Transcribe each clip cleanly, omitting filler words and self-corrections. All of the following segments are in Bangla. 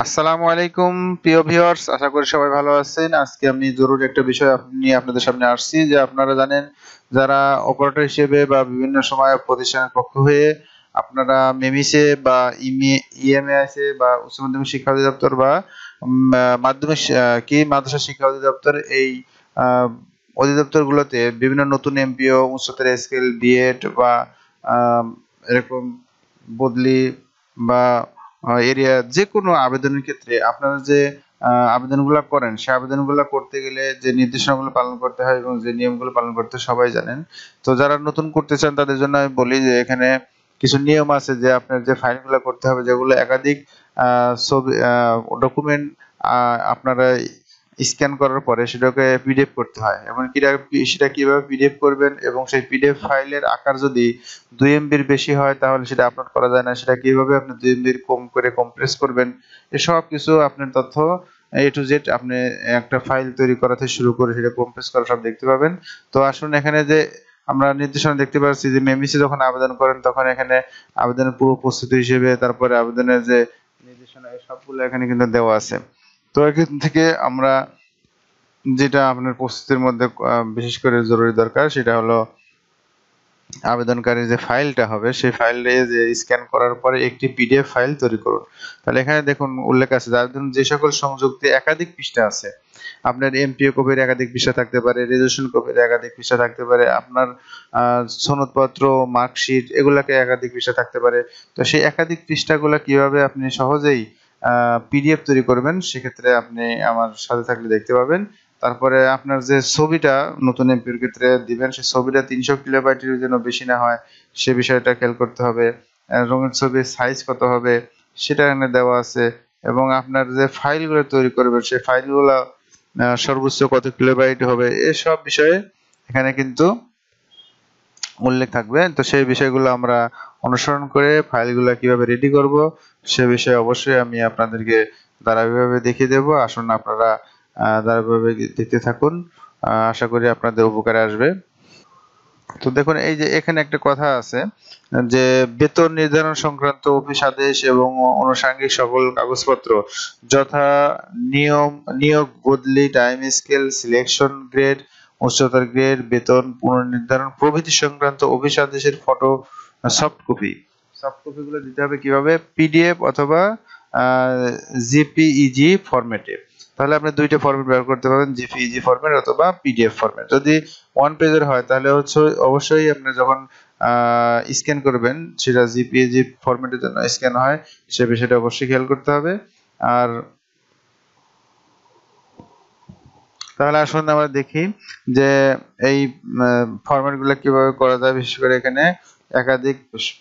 আসসালামু আলাইকুম প্রিয় ভিউয়ার্স, আশা করি সবাই ভালো আছেন। আজকে আমি জরুরি একটা বিষয় নিয়ে আপনাদের সামনে আসছি যে আপনারা জানেন যারা অপারেটর হিসেবে বা বিভিন্ন সময় প্রতিষ্ঠানের পক্ষ হয়ে আপনারা মেমিসে বা ইএমএইসে বা উচ্চ মাধ্যমিক শিক্ষা অধিদপ্তর বা মাধ্যমিক মাদ্রাসা শিক্ষা অধিদপ্তর এই আহ, অধিদপ্তরগুলোতে বিভিন্ন নতুন এমপিও উচ্চতর স্কেল বিএড বা আহ, এরকম বদলি বা এরিয়া যেকোনো আবেদনের ক্ষেত্রে আপনারা যে আবেদনগুলো করেন সেই আবেদনগুলো করতে গেলে যে নির্দেশনাগুলো পালন করতে হয় এবং যে নিয়মগুলো পালন করতে হয় সবাই জানেন। তো যারা নতুন করতে চান তাদের জন্য আমি বলি যে এখানে কিছু নিয়ম আছে যে আপনার যে ফাইলগুলো করতে হবে, যেগুলো একাধিক ছবি ডকুমেন্ট আপনারা স্ক্যান করার পরে সেটাকে পিডিএফ করতে হয়। এবং সেটা কিভাবে পিডিএফ করবেন এবং সেই পিডিএফ ফাইলের আকার যদি 2 এমবির বেশি হয় তাহলে সেটা আপলোড করা যায় না। সেটা কিভাবে আপনি 2 এমবির কম করে কম্প্রেস করবেন, এসব কিছু আপনার তথ্য এ টু জেড আপনি একটা ফাইল তৈরি করা থেকে শুরু করে সেটা কম্প্রেস করা সব দেখতে পাবেন। তো আসুন, এখানে যে আমরা নির্দেশনা দেখতে পাচ্ছি যে মেমিসে যখন আবেদন করেন তখন এখানে আবেদনের পূর্ব প্রস্তুতি হিসেবে তারপরে আবেদনের যে নির্দেশনা সবগুলো এখানে কিন্তু দেওয়া আছে। তো এখান থেকে আমরা যেটা আপনার প্রস্তুতির মধ্যে বিশেষ করে জরুরি দরকার সেটা হলো আবেদনকারীর যে ফাইলটা হবে সেই ফাইলটা যে স্ক্যান করার পরে একটি পিডিএফ ফাইল তৈরি করুন। তাহলে এখানে দেখুন উল্লেখ আছে যে আবেদন যে সকল সংযুক্তে একাধিক পৃষ্ঠা আছে, আপনার এমপিও কপির একাধিক পৃষ্ঠা থাকতে পারে, রেজুলেশন কপির একাধিক পৃষ্ঠা থাকতে পারে, আপনার সনদপত্র মার্কশিট এগুলাকে একাধিক পৃষ্ঠা থাকতে পারে। তো সেই একাধিক পৃষ্ঠাগুলো কিভাবে আপনি সহজেই পিডিএফ তৈরি করবেন সেক্ষেত্রে আপনি আমার সাথে থাকলে দেখতে পাবেন। তারপরে আপনার যে ছবিটা নতুন এমপির ক্ষেত্রে দিবেন সেই ছবিটা 300 কিলোবাইটের যেন বেশি না হয় সে বিষয়টা খেয়াল করতে হবে। রঙের ছবির সাইজ কত হবে সেটা এখানে দেওয়া আছে। এবং আপনার যে ফাইলগুলো তৈরি করবেন সেই ফাইলগুলো সর্বোচ্চ কত কিলোবাইট হবে এসব বিষয়ে এখানে কিন্তু উল্লেখ থাকবে। তো সেই বিষয়গুলো আমরা অনুসরণ করে ফাইলগুলো কিভাবে রেডি করব সে বিষয়ে অবশ্যই আমি আপনাদেরকে ধারাবাহিকভাবে দেখিয়ে দেব। আসুন আপনারা ধারাবাহিকভাবে দেখতে থাকুন, আশা করি আপনাদের উপকারে আসবে। তো দেখুন, এই যে এখানে একটা কথা আছে যে বেতন নির্ধারণ সংক্রান্ত অফিস আদেশ এবং আনুষঙ্গিক সকল কাগজপত্র যথা নিয়ম, নিয়োগ, বদলি, টাইম স্কেল, সিলেকশন গ্রেড, উচ্চতর গ্রেড, বেতন পুনর্নির্ধারণ প্রভৃতি সংক্রান্ত অফিস আদেশের ফটো সফট কপিগুলো দিতে হবে কিভাবে, পিডিএফ অথবা জিপিইজি ফরম্যাটে। তাহলে আপনি দুইটা ফরম্যাট ব্যবহার করতে পারবেন, জিপিইজি ফরম্যাট অথবা পিডিএফ ফরম্যাট। যদি 1 পেজের হয় তাহলে হচ্ছে অবশ্যই আপনি যখন স্ক্যান করবেন সেটা জিপিইজি ফরম্যাটের জন্য স্ক্যান হয় সে বিষয়টা অবশ্যই খেয়াল করতে হবে। আর তাহলে আসুন আমরা দেখি যে এই ফরম্যাটগুলো কিভাবে করা যায়। বিশেষ করে এখানে একাধিক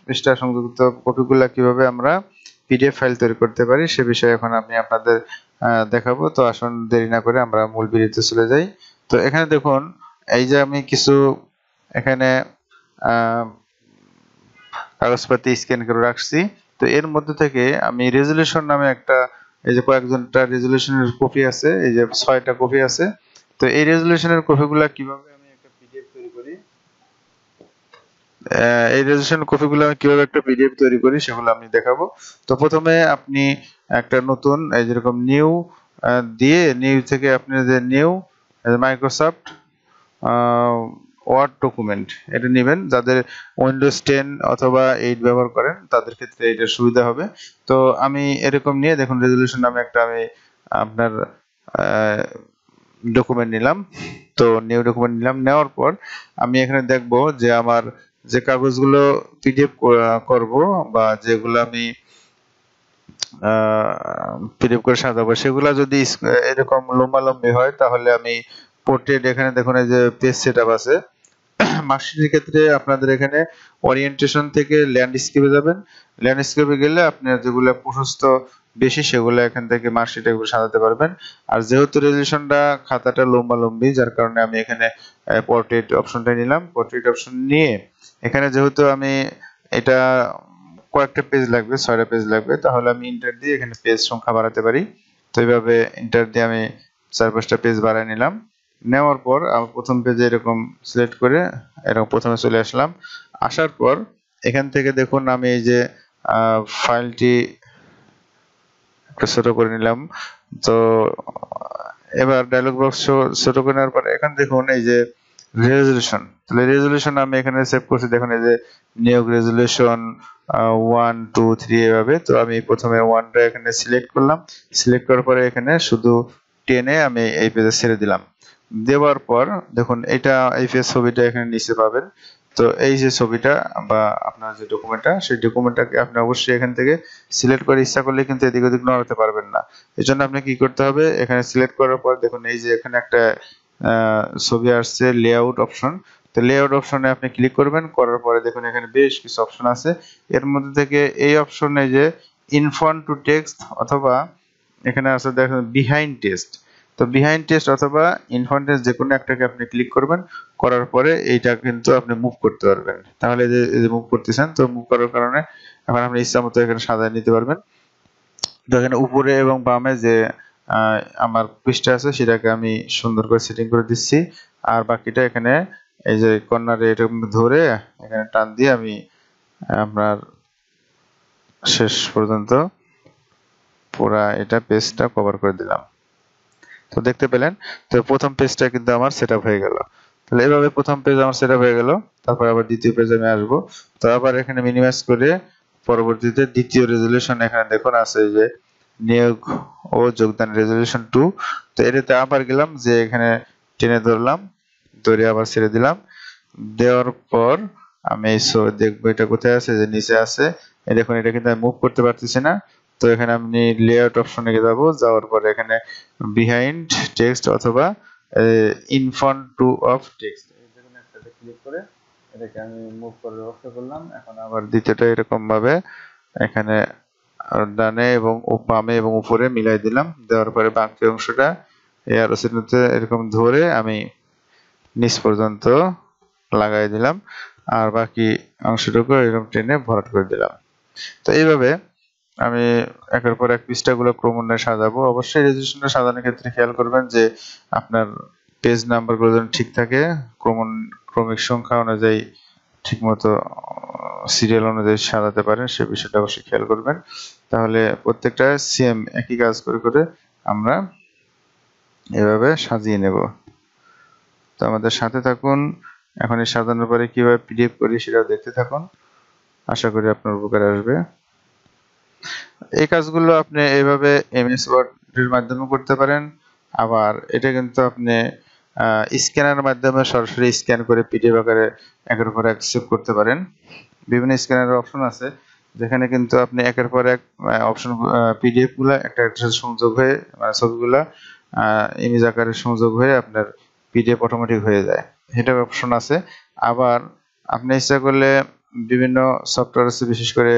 পৃষ্ঠা সংযুক্ত কপিগুলো কিভাবে আমরা পিডিএফ ফাইল তৈরি করতে পারি সে বিষয়ে এখন আমি আপনাদের দেখাবো। তো আসুন দেরি না করে আমরা মূল ভিডিওতে চলে যাই। তো এখানে দেখুন, এই যে আমি কিছু এখানে কাগজপাতি স্ক্যান করে রাখছি। তো এর মধ্যে থেকে আমি রেজুলেশন নামে একটা, এই যে কয়েকজনটা রেজুলেশনের কপি আছে, এই যে 6টা কপি আছে। তো এই রেজুলেশনের কপিগুলা কিভাবে আমি একটা পিডিএফ তৈরি করি, এই রেজুলেশন কপিগুলো আমি কিভাবে একটা পিডিএফ তৈরি করি সেগুলো আমি দেখাবো। তো প্রথমে আপনি একটা নতুন এই যেরকম নিউ দিয়ে নিউ থেকে আপনি যে নিউ মাইক্রোসফট ওয়ার্ড ডকুমেন্ট এটা নেবেন। যাদের উইন্ডোজ 10 অথবা 8 ব্যবহার করেন তাদের ক্ষেত্রে এটা সুবিধা হবে। তো আমি এরকম নিয়ে দেখুন রেজুলেশন নামে একটা আমি আপনার ডকুমেন্ট নিলাম। তো নিউ ডকুমেন্ট নিলাম, নেওয়ার পর আমি এখানে দেখব যে আমার যে কাগজগুলো পিডিএফ করব বা যেগুলো আমি পিডিএফ করে সাজাবো সেগুলো যদি এরকম লম্বালম্বি হয় তাহলে আমি পোর্ট্রেট, এখানে দেখুন এই যে পেজ সেটআপ আছে। মার্কশিটের ক্ষেত্রে আপনাদের এখানে ওরিয়েন্টেশন থেকে ল্যান্ডস্কেপে যাবেন। ল্যান্ডস্কেপে গেলে আপনার যেগুলো প্রশস্ত বেশি সেগুলো এখান থেকে মার্কশিটে সাজাতে পারবেন। আর যেহেতু রেজুলেশনটা খাতাটা লম্বালম্বি যার কারণে আমি এখানে পোর্ট্রেট অপশনটা নিলাম। পোর্ট্রেট অপশন নিয়ে এখানে যেহেতু আমি এটা কয়েকটা পেজ লাগবে, 6টা পেজ লাগবে, তাহলে আমি ইন্টার দিয়ে এখানে পেজ সংখ্যা বাড়াতে পারি। তো এইভাবে ইন্টার দিয়ে আমি 4-5টা পেজ বাড়ায় নিলাম। নেওয়ার পর প্রথম পেজে এরকম সিলেক্ট করে এরকম প্রথমে চলে আসলাম। আসার পর এখান থেকে দেখুন আমি এই যে ফাইলটি একটু ছোট করে নিলাম। তো এবার ডায়লগ বক্স ছোট করে নেওয়ার পরে এখানে দেখুন এই যে রেজলিউশন, তাহলে রেজলিউশন আমি এখানে সেভ করছি। দেখুন এই যে নিয়োগ রেজলিউশন 1 2 3 এভাবে। তো আমি প্রথমে 1টা এখানে সিলেক্ট করলাম, সিলেক্ট করার পরে এখানে শুধু টেনে আমি এই পেজে ছেড়ে দিলাম। দেওয়ার পর দেখুন এটা এই পেজ ছবিটা এখানে নিচে পাবেন। তো এই যে ছবিটা বা আপনার যে ডকুমেন্টটা, সেই ডকুমেন্টটাকে আপনি অবশ্যই এখান থেকে সিলেক্ট করে ইচ্ছা করলে কিন্তু এদিক ওদিক নড়াতে পারবেন না। এজন্য আপনি কি করতে হবে, এখানে সিলেক্ট করার পর দেখুন এই যে এখানে একটা ছবি আসছে লেআউট অপশন। তো লেআউট অপশনে আপনি ক্লিক করবেন, করার পরে দেখুন এখানে বেশ কিছু অপশন আছে। এর মধ্যে থেকে এই অপশনে যে ইনফন্ট টু টেক্সট অথবা এখানে আছে দেখুন বিহাইন্ড টেক্সট। তো বিহাইন্ড টেক্সট অথবা ইনফন্ট টেক্সট যে কোনো একটাকে আপনি ক্লিক করবেন, করার পরে এইটা কিন্তু আপনি মুভ করতে পারবেন। তাহলে এই যে মুভ করতেছেন, তো মুভ করার কারণে এখন আপনি ইচ্ছা মতো এখানে সাজায় নিতে পারবেন। তো এখানে উপরে এবং বামে যে আমার পৃষ্ঠা আছে সেটাকে আমি সুন্দর করে সেটিং করে দিচ্ছি। আর বাকিটা এখানে এই যে কর্নারে এরকম ধরে এখানে টান দিয়ে আমি আপনার শেষ পর্যন্ত পুরা এটা পেজটা কভার করে দিলাম। তো দেখতে পেলেন, তো প্রথম পেজটা কিন্তু আমার সেটআপ হয়ে গেল। তাহলে এভাবে প্রথম পেজ আমার সেটআপ হয়ে গেল। তারপর আবার দ্বিতীয় পেজে আমি আসবো। তো আবার এখানে মিনিমাইজ করে পরবর্তীতে দ্বিতীয় রেজলিউশন এখানে দেখুন আছে যে নিয়োগ ও যোগদান রেজলিউশন 2। তো এটাতে আবার গেলাম, যে এখানে টেনে ধরলাম, ধরে আবার ছেড়ে দিলাম। দেওয়ার পর আমি দেখবো এটা কোথায় আছে, যে নিচে আছে। এই দেখুন এটা কিন্তু আমি মুভ করতে পারতেছি না। তো এখানে আপনি লেআউট অপশনে যাবো, যাওয়ার পরে এখানে বিহাইন্ড টেক্সট অথবা ইনফন্ট টু অফ টেক্সট এই দেখুন একটাতে ক্লিক করে এটাকে আমি মুভ করে ব্যবস্থা করলাম। এখন আবার দ্বিতীয়টা এরকম ভাবে এখানে ডানে এবং বামে এবং উপরে মিলাই দিলাম। দেওয়ার পরে বাকি অংশটা এই আরো চিহ্নতে এরকম ধরে আমি নিচ পর্যন্ত লাগাই দিলাম, আর বাকি অংশটুকু এরকম টেনে ভরাট করে দিলাম। তো এইভাবে আমি একের পর এক পৃষ্ঠাগুলো ক্রমান্বয়ে সাজাবো। অবশ্যই রেজিস্ট্রেশনটা সাজানোর ক্ষেত্রে খেয়াল করবেন যে আপনার পেজ নাম্বারগুলো যেন ঠিক থাকে, ক্রমিক সংখ্যা অনুযায়ী ঠিকমতো সিরিয়াল অনুযায়ী সাজাতে পারেন, সে বিষয়টা অবশ্যই খেয়াল করবেন। তাহলে প্রত্যেকটা সেম একই কাজ করে করে আমরা এভাবে সাজিয়ে নেব। তো আমাদের সাথে থাকুন। এখন এই সাজানোর পরে কিভাবে পিডিএফ করি সেটাও দেখতে থাকুন, আশা করি আপনার উপকারে আসবে। এই কাজগুলো আপনি এইভাবে এমএস ওয়ার্ডের মাধ্যমে করতে পারেন। আবার এটা কিন্তু আপনি স্ক্যানের মাধ্যমে সরাসরি স্ক্যান করে পিডিএফ আকারে একের পর এক সেভ করতে পারেন। বিভিন্ন স্ক্যানের অপশন আছে, যেখানে কিন্তু আপনি একের পর এক অপশন পিডিএফ গুলা একটা একটা সংযোগ হয়ে মানে ছবিগুলা ইমেজ আকারে সংযোগ হয়ে আপনার পিডিএফ অটোমেটিক হয়ে যায়, এটা অপশন আছে। আবার আপনি ইচ্ছা করলে বিভিন্ন সফটওয়্যার আছে, বিশেষ করে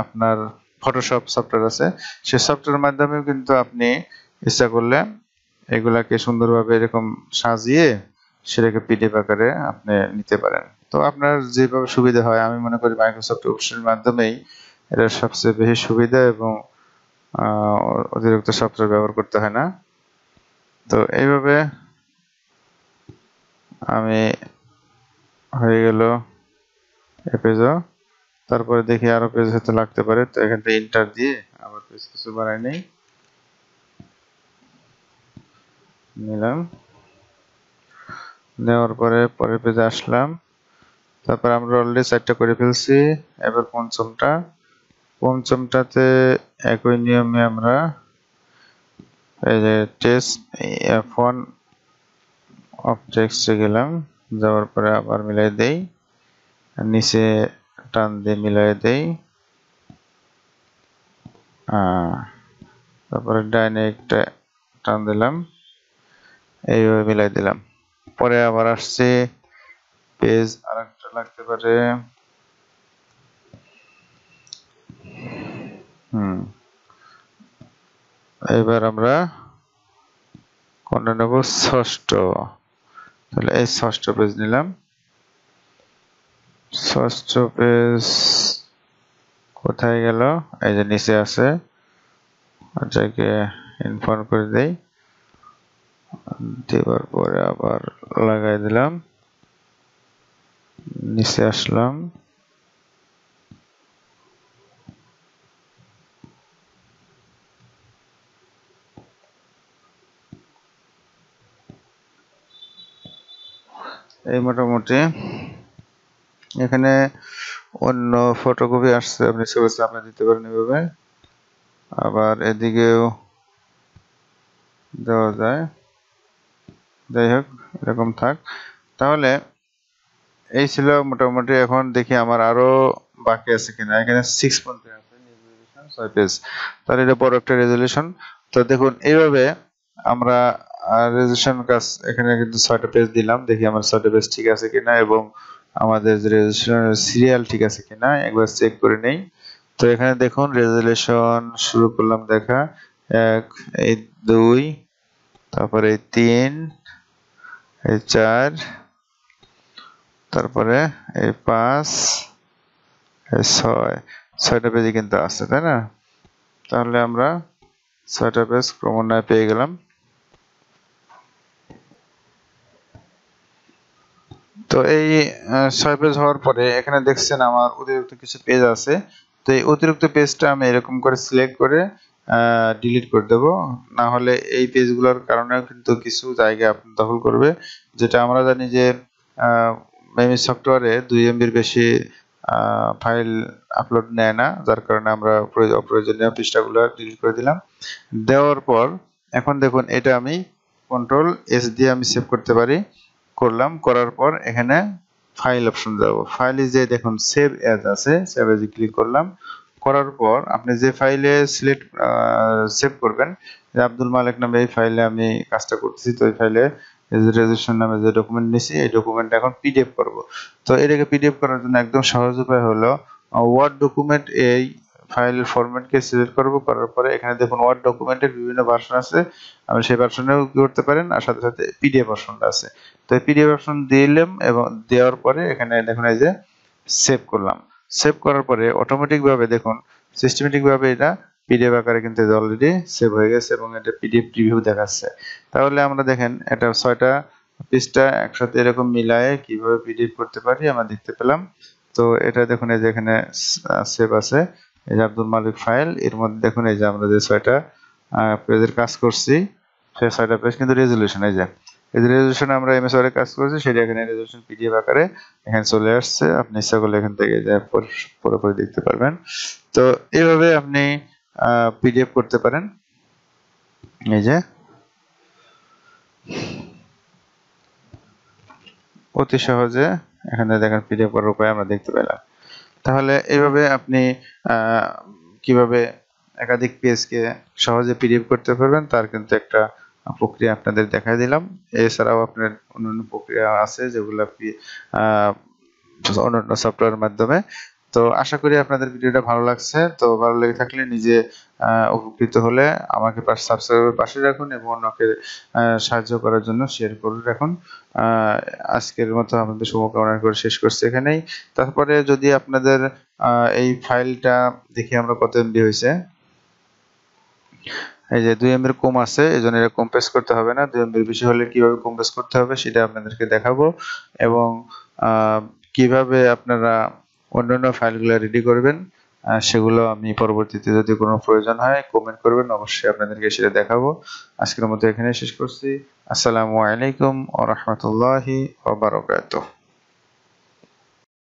আপনার ফটোশপ সফটওয়্যার আছে, সেই সফটওয়্যারের মাধ্যমেও কিন্তু আপনি ইচ্ছা করলে এগুলাকে সুন্দরভাবে এরকম সাজিয়ে সেটাকে পিডিএফ আকারে আপনি নিতে পারেন। তো আপনার যেভাবে সুবিধা হয়, আমি মনে করি মাইক্রোসফট অফিসের মাধ্যমেই এটা সবচেয়ে বেশি সুবিধা এবং অতিরিক্ত সফটওয়্যার ব্যবহার করতে হয় না। তো এইভাবে আমি হয়ে গেল এই পেজও। তারপরে দেখি আরো পেজ হয়তো লাগতে পারে, তো এখান থেকে ইন্টার দিয়ে আবার পেজ কিছু বাড়াই নেই, নিলাম। নেওয়ার পরে পরের পেজে আসলাম। তারপর আমরা অলরেডি 4টা করে ফেলছি। এবার পঞ্চমটাতে একই নিয়মে আমরা এই যে টেস্ট F1 অফ টেক্সটে গেলাম, যাওয়ার পরে আবার মিলাই দেই, নিচে টান দিয়ে মিলাই দেই, তারপরে ডাইনে একটা টান দিলাম, এইভাবে মিলাই দিলাম। পরে আবার আসছে পেজ আরেকটা লাগতে পারে, এবার আমরা কোনটা নেব, ষষ্ঠ। তাহলে এই ষষ্ঠ পেজ নিলাম। ষষ্ঠ পেজ কোথায় গেল, এই যে নিচে আছে, এটাকে ইনফর্ম করে দেই, দেওয়ার পরে আবার লাগাই দিলাম, নিচে আসলাম, এই মোটামুটি এখানে অন্য ফটোকপি আসছে, আপনি ছবি চাপা দিতে পারেন এভাবে, আবার এদিকেও দেওয়া যায়। যাই হোক, এরকম থাক। তাহলে এই ছিল মোটামুটি। এখন দেখি আমার আরো বাকি আছে কিনা। এখানে 6 পর্যন্ত আছে, 6 পেজ, তাহলে এটা বড় একটা রেজুলেশন। তো দেখুন এইভাবে আমরা রেজুলেশন কাজ এখানে কিন্তু 6টা পেজ দিলাম, দেখি আমার 6টা পেজ ঠিক আছে কিনা এবং আমাদের যে রেজুলেশনের সিরিয়াল ঠিক আছে কিনা একবার চেক করে নেই। তো এখানে দেখুন রেজুলেশন শুরু করলাম দেখা, 1, এই 2, তারপরে 3, এই 4, তারপরে এই 5, এই 6, 6টা পেজই কিন্তু আছে, তাই না? তাহলে আমরা 6টা পেজ ক্রমান্বয়ে পেয়ে গেলাম। তো এই 6 পেজ হওয়ার পরে এখানে দেখছেন আমার অতিরিক্ত কিছু পেজ আছে। তো এই অতিরিক্ত পেজটা আমি এরকম করে সিলেক্ট করে ডিলিট করে দেব, না হলে এই পেজগুলোর কারণেও কিন্তু কিছু জায়গা আপনি দখল করবে। যেটা আমরা জানি যে মেমিস সফটওয়্যারে 2 এমবির বেশি ফাইল আপলোড নেয় না, যার কারণে আমরা অপ্রয়োজনীয় পৃষ্ঠাগুলো ডিলিট করে দিলাম। দেওয়ার পর এখন দেখুন এটা আমি কন্ট্রোল এস দিয়ে আমি সেভ করতে পারি, করলাম। করার পর এখানে ফাইল অপশন যাব, ফাইলে যে দেখুন সেভ এজ আছে, সেভ এজে ক্লিক করলাম। করার পর আপনি যে ফাইলে সেভ করবেন, যে আব্দুল মালিক নামে এই ফাইলে আমি কাজটা করতেছি, তো এই ফাইলে রেজিস্ট্রেশন নামে যে ডকুমেন্ট নিছি এই ডকুমেন্ট এখন পিডিএফ করব। তো এটাকে পিডিএফ করার জন্য একদম সহজ উপায় হলো ওয়ার্ড ডকুমেন্ট, এই ফাইলের ফরম্যাটকে সিলেক্ট করব। করার পরে এখানে দেখুন ওয়ার্ড ডকুমেন্টের বিভিন্ন ভার্সন আছে, আপনি সেই ভার্সনেও কি করতে পারেন, আর সাথে সাথে পিডিএফ ভার্সনটা আছে। তো পিডিএফ অপশন দিলাম এবং দেওয়ার পরে এখানে দেখুন এই যে সেভ করলাম। সেভ করার পরে অটোমেটিক ভাবে দেখুন সিস্টেমেটিক ভাবে এটা পিডিএফ আকারে কিন্তু অলরেডি সেভ হয়ে গেছে এবং এটা পিডিএফ প্রিভিউ দেখাচ্ছে। তাহলে আমরা দেখেন এটা 6টা পৃষ্ঠা একসাথে এরকম মিলায়ে কিভাবে পিডিএফ করতে পারি আমরা দেখতে পেলাম। তো এটা দেখুন এই যে এখানে সেভ আছে, এই যে আব্দুল মালিক ফাইল, এর মধ্যে দেখুন এই যে আমরা যে 6টা পেজের কাজ করছি সেই 6টা পেজ কিন্তু রেজুলেশন, এই যে রেজুলেশন আমরা এমএস ওয়ার্ডে কাজ করেছি সেটা এখানে রেজুলেশন পিডিএফ আকারে এখানে চলে আসছে। আপনি ইচ্ছা করলে এখান থেকে পুরোপুরি দেখতে পারবেন। তো এইভাবে আপনি পিডিএফ করতে পারেন। এই যে অতি সহজে এখানে দেখেন পিডিএফ করার উপায় আমরা দেখতে পেলাম। তাহলে এইভাবে আপনি কিভাবে একাধিক পেজকে সহজে পিডিএফ করতে পারবেন তার কিন্তু একটা প্রক্রিয়া আপনাদের দেখাই দিলাম। এছাড়াও আপনার অন্যান্য প্রক্রিয়া আছে যেগুলো আপনি অন্যান্য সফটওয়্যারের মাধ্যমে। তো আশা করি আপনাদের ভিডিওটা ভালো লাগছে। তো ভালো লেগে থাকলে নিজে উপকৃত হলে আমাকে সাবস্ক্রাইবের পাশে রাখুন এবং অন্যকে সাহায্য করার জন্য শেয়ার করে রাখুন। আজকের মতো আমাদের শুভকামনা করে শেষ করছি এখানেই। তারপরে যদি আপনাদের এই ফাইলটা দেখি আমরা কত এমবি হয়েছে, এই যে 2 এমবির কম আছে, এজন্য এটা কম্প্রেস করতে হবে না। 2 এমবির বেশি হলে কিভাবে কম্প্রেস করতে হবে সেটা আপনাদেরকে দেখাবো এবং কিভাবে আপনারা অন্যান্য ফাইলগুলো রেডি করবেন সেগুলো আমি পরবর্তীতে যদি কোনো প্রয়োজন হয় কমেন্ট করবেন, অবশ্যই আপনাদেরকে সেটা দেখাবো। আজকের মতো এখানে শেষ করছি। আসসালামু আলাইকুম ওয়া রাহমাতুল্লাহি ওয়া বারাকাতুহু।